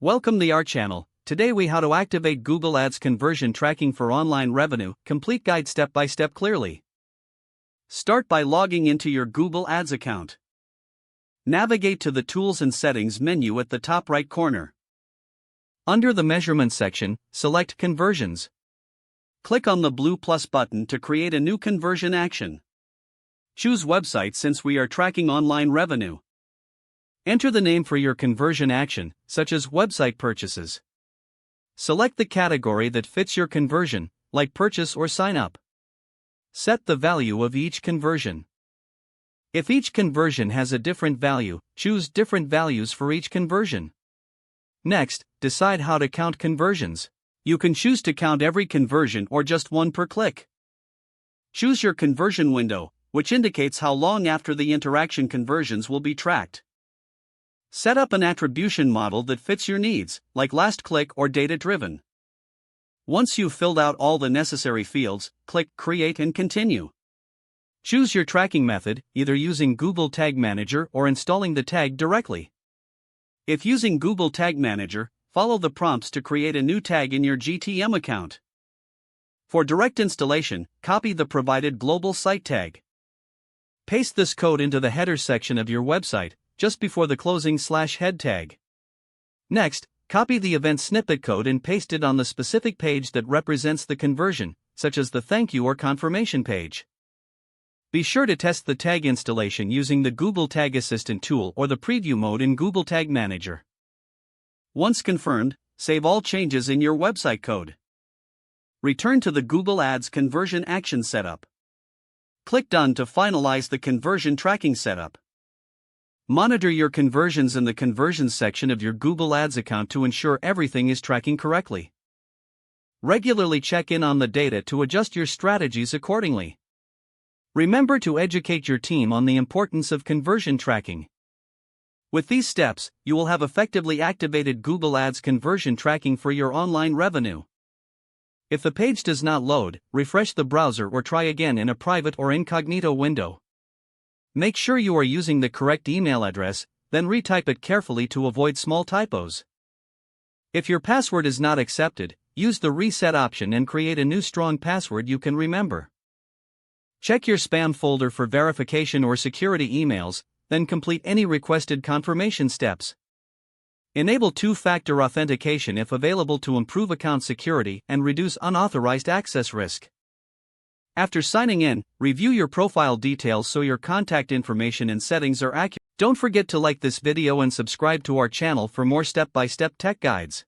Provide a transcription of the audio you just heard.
Welcome to our channel. Today we how to activate Google Ads conversion tracking for online revenue, complete guide step by step clearly. Start by logging into your Google Ads account. Navigate to the Tools and Settings menu at the top right corner. Under the Measurement section, select Conversions. Click on the blue plus button to create a new conversion action. Choose Website since we are tracking online revenue. Enter the name for your conversion action, such as website purchases. Select the category that fits your conversion, like purchase or sign up. Set the value of each conversion. If each conversion has a different value, choose different values for each conversion. Next, decide how to count conversions. You can choose to count every conversion or just one per click. Choose your conversion window, which indicates how long after the interaction conversions will be tracked. Set up an attribution model that fits your needs, like last click or data-driven. Once you've filled out all the necessary fields, click Create and Continue. Choose your tracking method, either using Google Tag Manager or installing the tag directly. If using Google Tag Manager, follow the prompts to create a new tag in your GTM account. For direct installation, copy the provided global site tag. Paste this code into the header section of your website, just before the closing /head tag. Next, copy the event snippet code and paste it on the specific page that represents the conversion, such as the thank you or confirmation page. Be sure to test the tag installation using the Google Tag Assistant tool or the preview mode in Google Tag Manager. Once confirmed, save all changes in your website code. Return to the Google Ads conversion action setup. Click Done to finalize the conversion tracking setup. Monitor your conversions in the Conversions section of your Google Ads account to ensure everything is tracking correctly. Regularly check in on the data to adjust your strategies accordingly. Remember to educate your team on the importance of conversion tracking. With these steps, you will have effectively activated Google Ads conversion tracking for your online revenue. If the page does not load, refresh the browser or try again in a private or incognito window. Make sure you are using the correct email address, then retype it carefully to avoid small typos. If your password is not accepted, use the reset option and create a new strong password you can remember. Check your spam folder for verification or security emails, then complete any requested confirmation steps. Enable two-factor authentication if available to improve account security and reduce unauthorized access risk. After signing in, review your profile details so your contact information and settings are accurate. Don't forget to like this video and subscribe to our channel for more step-by-step tech guides.